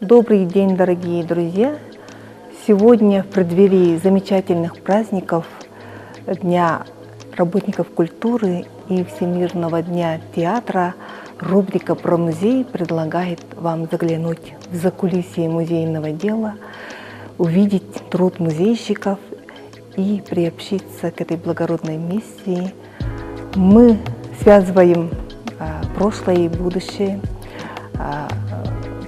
Добрый день, дорогие друзья! Сегодня в преддверии замечательных праздников Дня работников культуры и Всемирного дня театра рубрика «Про музей» предлагает вам заглянуть в закулисье музейного дела, увидеть труд музейщиков и приобщиться к этой благородной миссии. Мы связываем прошлое и будущее,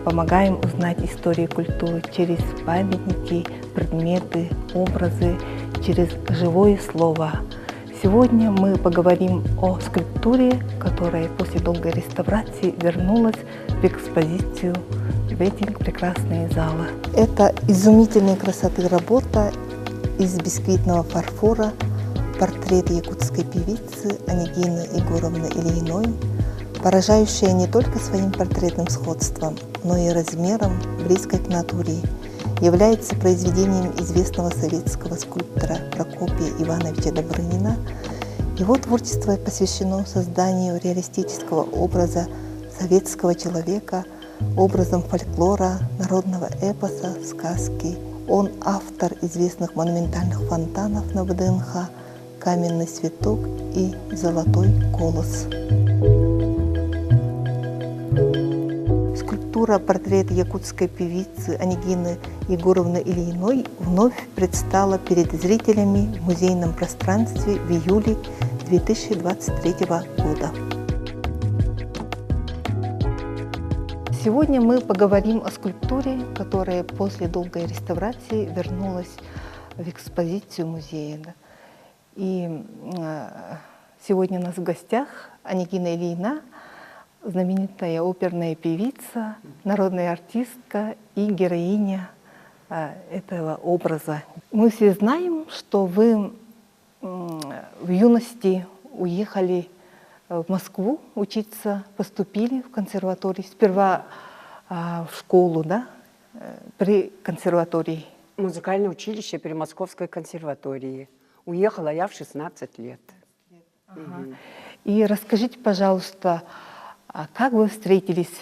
помогаем узнать историю культуры через памятники, предметы, образы, через живое слово. Сегодня мы поговорим о скульптуре, которая после долгой реставрации вернулась в экспозицию в эти прекрасные залы. Это изумительной красоты работа из бисквитного фарфора, портрет якутской певицы Онегины Егоровны Ильиной, поражающая не только своим портретным сходством, но и размером, близкой к натуре, является произведением известного советского скульптора Прокопия Ивановича Добрынина. Его творчество посвящено созданию реалистического образа советского человека, образом фольклора, народного эпоса, сказки. Он автор известных монументальных фонтанов на ВДНХ «Каменный цветок» и «Золотой колос». Скульптура «Портрет якутской певицы Онегины Егоровны Ильиной» вновь предстала перед зрителями в музейном пространстве в июле 2023 года. Сегодня мы поговорим о скульптуре, которая после долгой реставрации вернулась в экспозицию музея. И сегодня у нас в гостях Онегина Ильина, знаменитая оперная певица, народная артистка и героиня этого образа. Мы все знаем, что вы в юности уехали в Москву учиться, поступили в консерваторию, сперва в школу, да, при консерватории. Музыкальное училище при Московской консерватории. Уехала я в 16 лет. Ага. И расскажите, пожалуйста, как вы встретились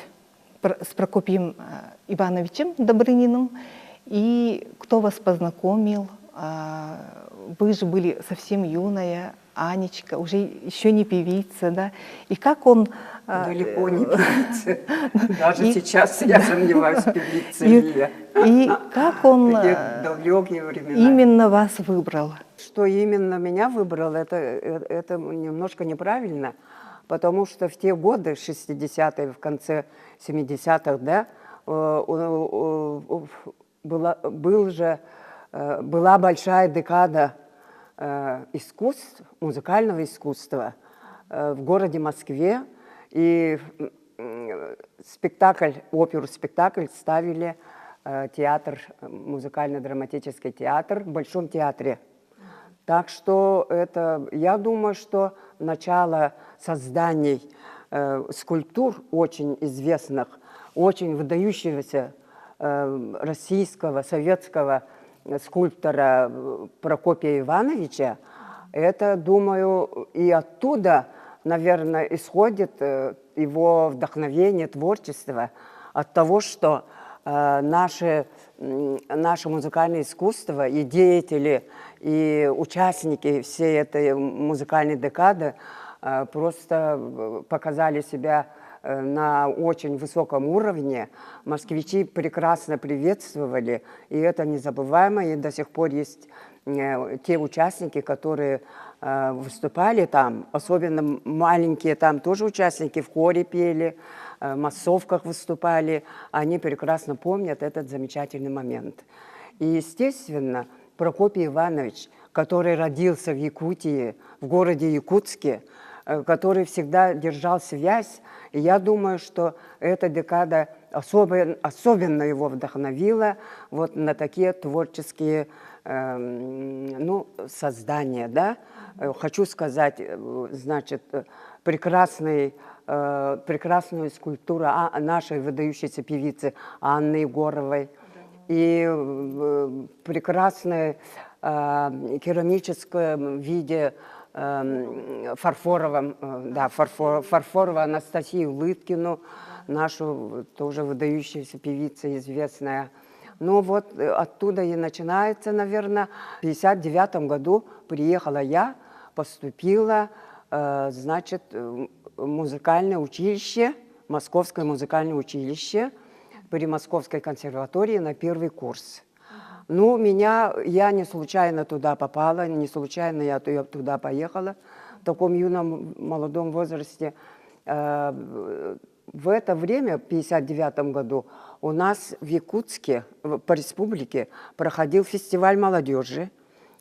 с Прокопием Ивановичем Добрыниным и кто вас познакомил? Вы же были совсем юная, Анечка, уже еще не певица, да? И как он... Далеко не певица. Даже сейчас я сомневаюсь, певица ли я. И как он именно вас выбрал? Что именно меня выбрал, это немножко неправильно, потому что в те годы, 60-е, в конце 70-х, да, была большая декада искусств, музыкального искусства в городе Москве, и оперу-спектакль ставили театр, музыкально-драматический театр в Большом театре. Так что я думаю, что начало созданий скульптур очень известных, очень выдающегося российского, советского скульптора Прокопия Ивановича, это, думаю, и оттуда, наверное, исходит его вдохновение, творчество, от того, что наше музыкальное искусство и деятели, и участники всей этой музыкальной декады просто показали себя на очень высоком уровне. Москвичи прекрасно приветствовали, и это незабываемо, и до сих пор есть те участники, которые выступали там, особенно маленькие там тоже участники, в хоре пели, в массовках выступали, они прекрасно помнят этот замечательный момент. И, естественно, Прокопий Иванович, который родился в Якутии, в городе Якутске, который всегда держал связь, и я думаю, что эта декада особенно его вдохновила вот на такие творческие создания, да. Хочу сказать, значит, прекрасную скульптуру нашей выдающейся певицы Анны Егоровой и прекрасное керамическое виде Фарфорову Анастасию Лыткину, нашу тоже выдающуюся певица известная. Ну вот оттуда и начинается, наверное. В 1959 году приехала я, поступила, значит, в музыкальное училище, Московское музыкальное училище при Московской консерватории на первый курс. Ну, я не случайно туда попала, не случайно я туда поехала в таком юном, молодом возрасте. В это время, в 1959 году, у нас в Якутске, по республике, проходил фестиваль молодежи,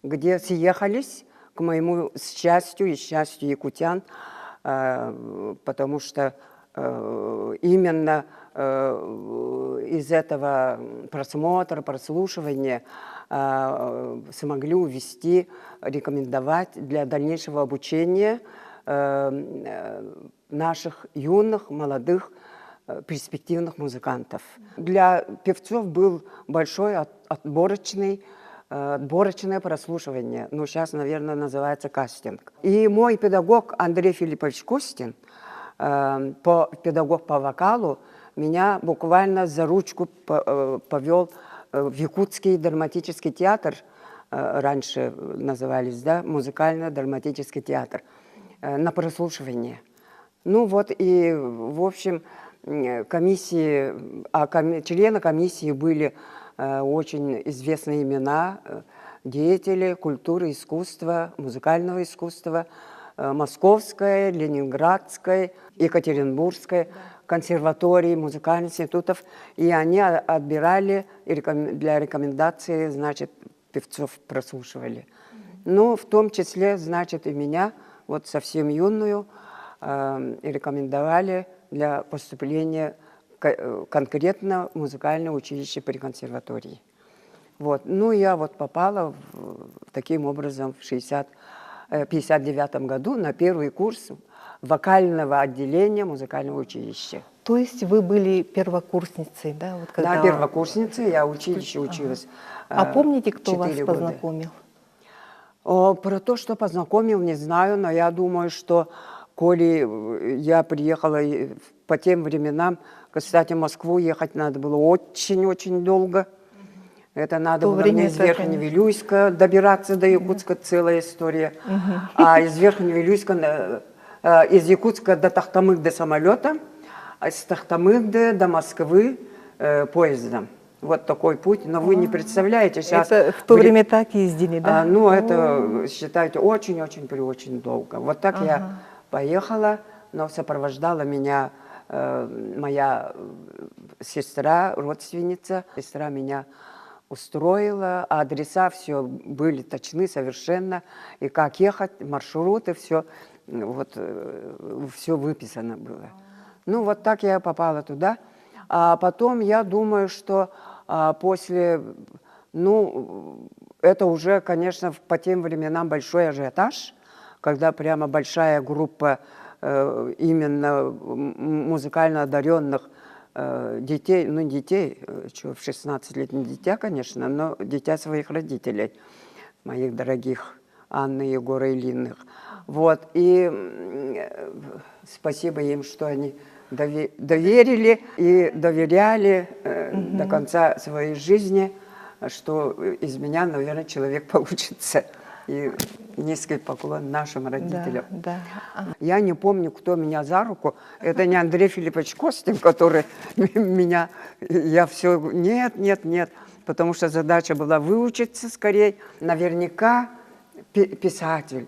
где съехались, к моему счастью и счастью якутян, потому что именно из этого просмотра, прослушивания смогли увести, рекомендовать для дальнейшего обучения наших юных, молодых, перспективных музыкантов. Для певцов был большое отборочное прослушивание. Ну, сейчас, наверное, называется кастинг. И мой педагог Андрей Филиппович Костин, педагог по вокалу, меня буквально за ручку повел в Якутский драматический театр, раньше назывались, да, музыкально-драматический театр, на прослушивание. Ну вот и, в общем, члены комиссии были очень известные имена, деятели культуры, искусства, музыкального искусства, Московской, Ленинградской, Екатеринбургской, консерватории, музыкальных институтов. И они отбирали для рекомендации, значит, певцов прослушивали. Ну, в том числе, значит, и меня, вот совсем юную, рекомендовали для поступления конкретно в музыкальное училище при консерватории. Вот. Ну, я вот попала таким образом в 1959 году на первый курс вокального отделения музыкального училища. То есть вы были первокурсницей, да? Вот когда... Да, первокурсницей, я в училище училась. А помните, кто вас года. познакомил? Про то, что познакомил, не знаю, но я думаю, что коли я приехала по тем временам, кстати, в Москву ехать надо было очень-очень долго. Это надо было мне из Верхневилюйска добираться до Якутска, целая история. А из Верхневилюйска, из Якутска до Тахтамыгды самолетом, а из Тахтамыгды до Москвы поездом. Вот такой путь. Но вы не представляете сейчас... Это в то время так ездили, да? Ну, это, считайте, очень-очень долго. Вот так я поехала, но сопровождала меня моя сестра, родственница. Сестра меня устроила, а адреса все были точны совершенно. И как ехать, маршруты, все, вот, все выписано было. Ну, вот так я попала туда. А потом, я думаю, что после, ну, это уже, конечно, по тем временам большой ажиотаж, когда прямо большая группа именно музыкально одаренных детей, ну, детей, что, в 16-летнее дитя, конечно, но дитя своих родителей, моих дорогих Анны, Егора и Линных. Вот, и спасибо им, что они доверили и доверяли до конца своей жизни, что из меня, наверное, человек получится. И низкий поклон нашим родителям. Да, да. Я не помню, кто меня за руку. Это не Андрей Филиппович Костин, который меня... Я все... Нет. Потому что задача была выучиться скорее. Наверняка писатель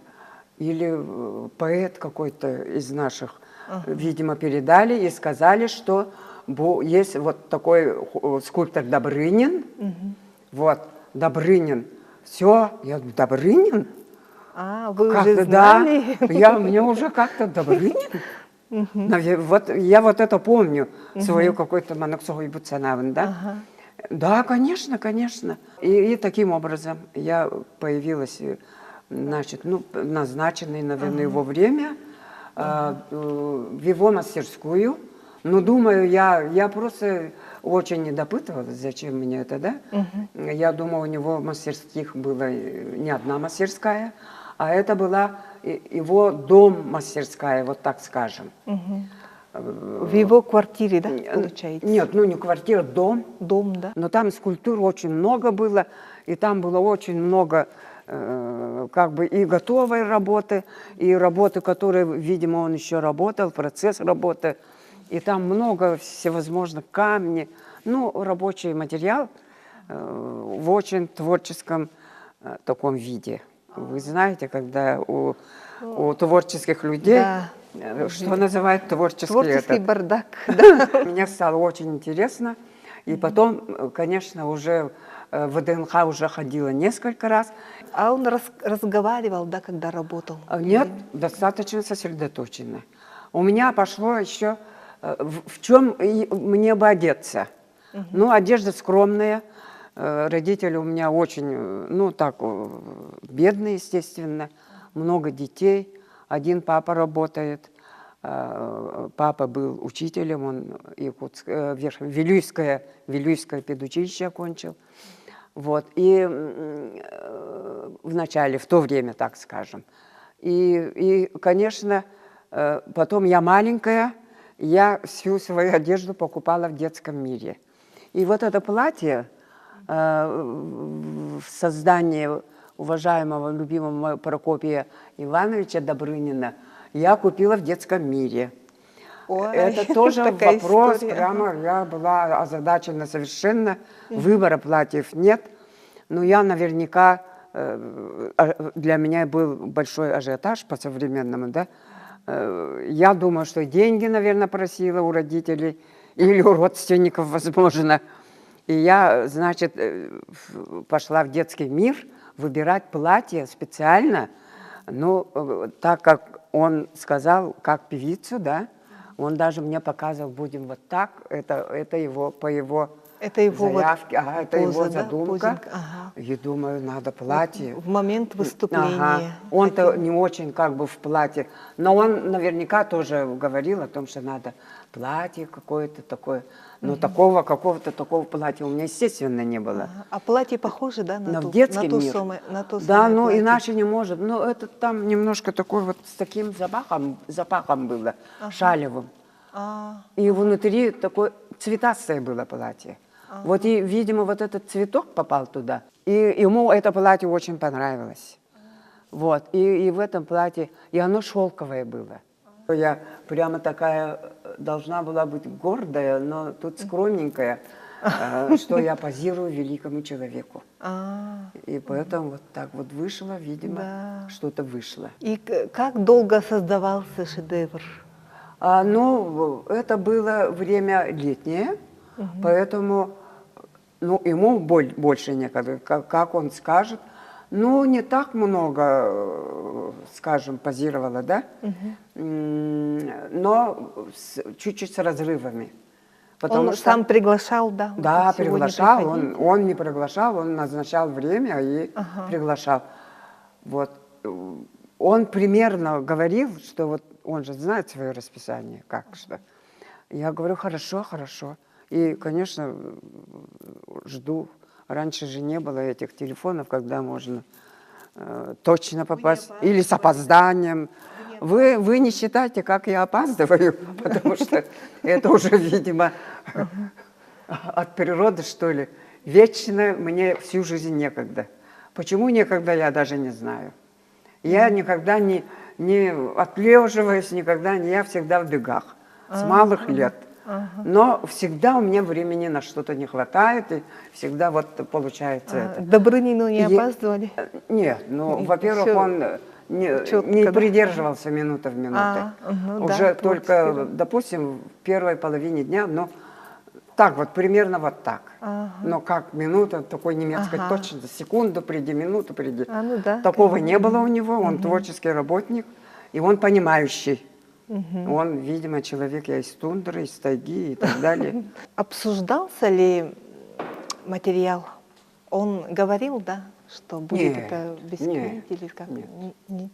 или поэт какой-то из наших, видимо, передали и сказали, что есть вот такой скульптор Добрынин. Вот, Добрынин. Все, я говорю, Добрынин? Вы уже знали? Да, мне уже как-то Добрынин. Вот, я вот это помню, свою какой-то Манаксовой Буцанавн, да? Да, конечно. И таким образом я появилась, значит, ну, назначенное, наверное, его время, в его мастерскую. Ну, думаю, я просто очень не допытывалась, зачем мне это, да? Я думаю, у него мастерских была не одна мастерская, а это была его дом-мастерская, вот так скажем. В его квартире, да, получается? Нет, ну не квартира, дом. Дом, да? Но там скульптур очень много было, и там было очень много как бы и готовой работы, и работы, которые, видимо, он еще работал, процесс работы. И там много всевозможных камней, ну, рабочий материал в очень творческом таком виде. Вы знаете, когда у творческих людей, Да. что называют Творческий бардак. Мне стало очень интересно. И потом, конечно, уже в ВДНХ уже ходила несколько раз. А он разговаривал, да, когда работал? Нет, достаточно сосредоточенно. У меня пошло еще, в чем мне бы одеться. Ну, одежда скромная. Родители у меня очень, ну, так, бедные, естественно. Много детей. Один папа работает. Папа был учителем, он Вилюйское педучилище окончил. Вот. И в начале, в то время, так скажем. И, конечно, потом я маленькая, я всю свою одежду покупала в детском мире. И вот это платье в создании уважаемого, любимого Прокопия Ивановича Добрынина я купила в детском мире. Ой, это тоже вопрос, история. прямо я была озадачена совершенно, выбора платьев нет. Но я наверняка, для меня был большой ажиотаж по-современному, да. Я думаю, что деньги, наверное, просила у родителей или у родственников, возможно. И я, значит, пошла в детский мир выбирать платье специально, ну, так как он сказал, как певицу, да, он даже мне показывал, будем вот так, это его, по его заявке, вот это поза, его да, задумка. позинка, ага. И думаю, надо платье. В момент выступления. Ага. Он-то не очень как бы в платье, но он наверняка тоже говорил о том, что надо платье какое-то такое. Но такого, какого-то такого платья у меня, естественно, не было. А платье похоже, да, на в детский мир. на то Да, самое ну платье? иначе не может. Ну это там немножко такой вот с таким запахом было, шалевым. И внутри такое цветастое было платье. Вот и, видимо, вот этот цветок попал туда. И ему это платье очень понравилось. Вот. И в этом платье, и оно шелковое было. Я прямо такая должна была быть гордая, но тут скромненькая, что я позирую великому человеку. И поэтому вот так вот вышло, видимо, что-то вышло. И как долго создавался шедевр? Ну, это было время летнее, поэтому ну, ему больше некогда, как он скажет. Ну, не так много, скажем, позировала, да, но чуть-чуть с разрывами. Он сам приглашал, да? Да, приглашал, он не приглашал, он назначал время и приглашал. Вот. Он примерно говорил, что вот он же знает свое расписание, как что. Я говорю, хорошо, хорошо. И, конечно, жду. Раньше же не было этих телефонов, когда можно точно попасть. Или с опозданием. Вы не считайте, как я опаздываю, потому что это уже, видимо, от природы, что ли. Вечно мне всю жизнь некогда. Почему некогда, я даже не знаю. Я никогда не отлеживаюсь, никогда не, я всегда в бегах. С малых лет. Но всегда у меня времени на что-то не хватает, и всегда вот получается это. К Добрынину не опаздывали? Нет, ну, во-первых, он не придерживался минута в минуту. Уже только, допустим, в первой половине дня, но так вот, примерно вот так. Но как минута, такой немецкой точности, секунду приди, минуту приди. Такого не было у него, он творческий работник, и он понимающий. Он, видимо, человек из тундры, из тайги и так далее. Обсуждался ли материал? Он говорил, да, что будет это бисквит или как? Нет.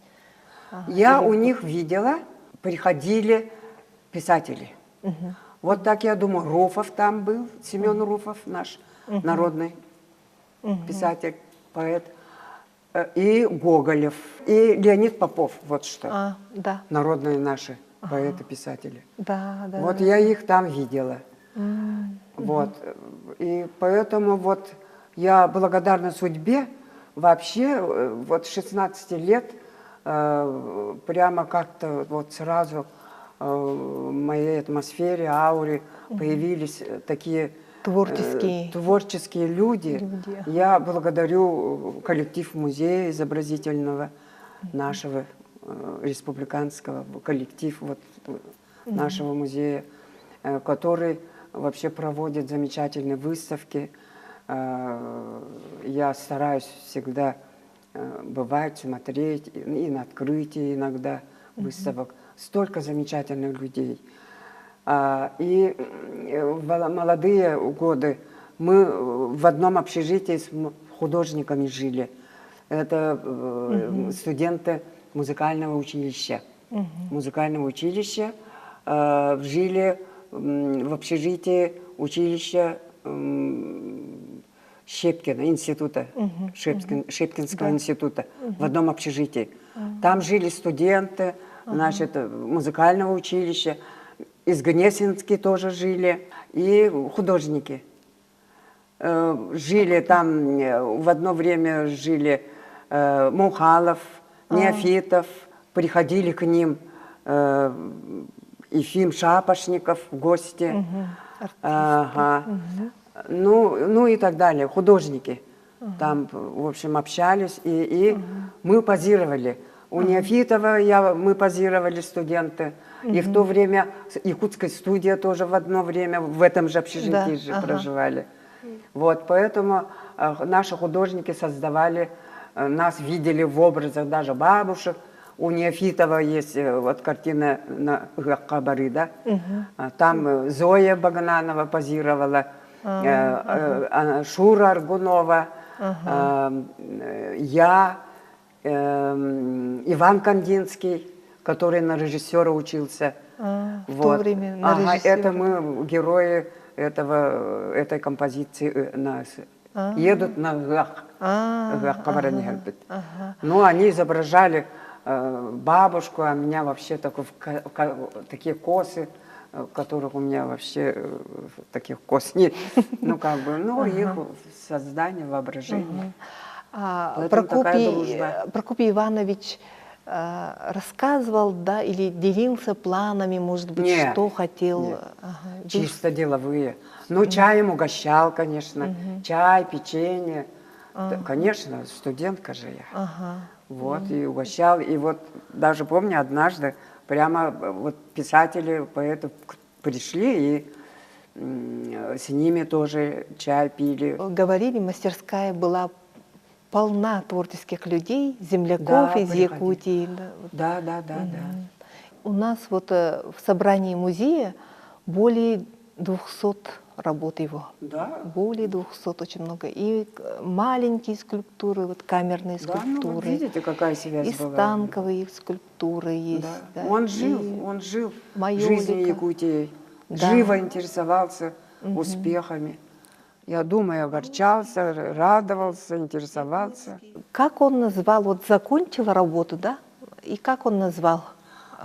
Я у них видела, приходили писатели. Вот так я думаю, Руфов там был, Семен Руфов, наш народный писатель, поэт. и Гоголев, и Леонид Попов, вот что. Да. Народные наши поэты-писатели. Да, да. Вот я их там видела. Вот. И поэтому вот я благодарна судьбе. Вообще, вот 16 лет прямо как-то вот сразу в моей атмосфере, ауре появились такие творческие люди. Я благодарю коллектив музея изобразительного нашего республиканского, коллектив вот нашего музея, который вообще проводит замечательные выставки. Я стараюсь всегда бывать, смотреть, и на открытии иногда выставок. Столько замечательных людей. И в молодые годы мы в одном общежитии с художниками жили. Это студенты музыкального училища. Музыкального училища жили в общежитии училища Щепкина, института, Шепкинского института, в одном общежитии. Там жили студенты, значит, музыкального училища, из Гнесинки тоже жили, и художники. Жили там, в одно время жили Мухалов, Неофитов, приходили к ним Ефим Шапошников в гости. Ну и так далее, художники. Там, в общем, общались, и мы позировали. У Неофитова мы позировали, студенты. И в то время якутская студия тоже в одно время в этом же общежитии же проживали. Вот, поэтому наши художники создавали, нас видели в образах даже бабушек. У Неофитова есть вот картина на Гаккабары, да? Там Зоя Багнанова позировала, Шура Аргунова, я, Иван Кандинский, который на режиссера учился. В то время на режиссера. Это мы, герои этой композиции, едут на Гаккабары. Ну, они изображали бабушку, а меня вообще такие косы, которых у меня вообще таких кос нет. Ну, как бы, ну, их создание, воображение. Прокопий Иванович рассказывал, да, или делился планами, может быть, нет, что хотел? Нет. Чисто деловые. Ну, чаем угощал, конечно. Чай, печенье. Да, конечно, студентка же я. Вот, и угощал. И вот даже помню, однажды прямо вот писатели, поэты пришли, и с ними тоже чай пили. Говорили, мастерская была полна творческих людей, земляков из Якутии. Да. У нас вот в собрании музея более 200 работ его. Да. Более 200, очень много. И маленькие скульптуры, вот камерные скульптуры. Ну, вот видите, какая связь и была. станковые скульптуры есть. Да. Да. Он жил жизнью Якутии. Да. Живо интересовался успехами. Я думаю, огорчался, радовался, интересовался. Как он назвал, вот закончил работу, да? И как он назвал?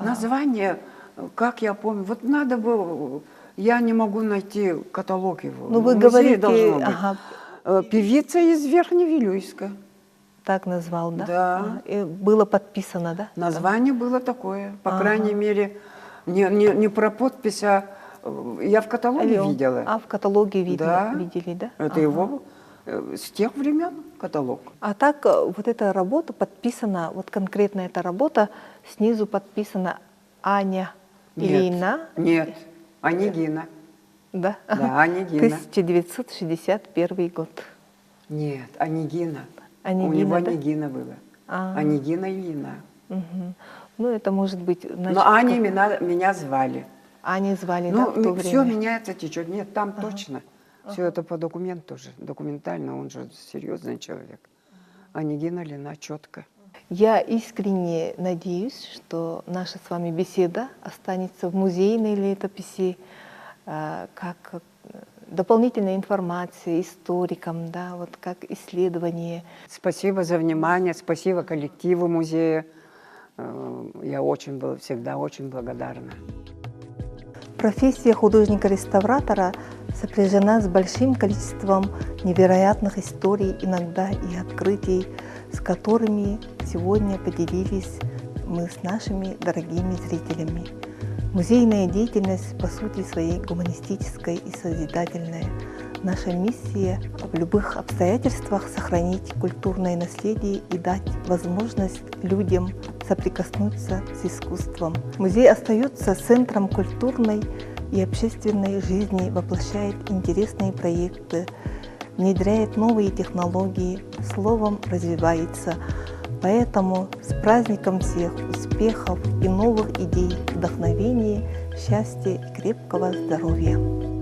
Название, как я помню, вот надо было, я не могу найти каталог его. Ну, вы говорите, певица из Верхневилюйска. Так назвал, да? Да. И было подписано, да? Название было такое, по крайней мере, не про подпись, а я в каталоге видела. В каталоге видели, да? Это его с тех времен каталог. А так вот эта работа подписана, вот конкретно эта работа, снизу подписана Аня Ильина? Нет, Онегина. Да? Да, Онегина. 1961 год. Нет, Онегина. У него да? Онегина было. Онегина Ильина. Ну, это может быть... Значит, но Аней меня звали. Аней звали, да, в то время? Все меняется, течет. Нет, там точно. Все это по документу же, документально, он же серьезный человек. Онегина Ильина, четко. Я искренне надеюсь, что наша с вами беседа останется в музейной летописи как дополнительной информации историкам, да, вот как исследование. Спасибо за внимание, спасибо коллективу музея. Я всегда очень благодарна. Профессия художника-реставратора сопряжена с большим количеством невероятных историй, иногда и открытий, с которыми сегодня поделились мы с нашими дорогими зрителями. Музейная деятельность по сути своей гуманистическая и созидательная. Наша миссия в любых обстоятельствах сохранить культурное наследие и дать возможность людям соприкоснуться с искусством. Музей остается центром культурной и общественной жизни, воплощает интересные проекты, внедряет новые технологии, словом, развивается. Поэтому с праздником всех успехов и новых идей, вдохновения, счастья и крепкого здоровья!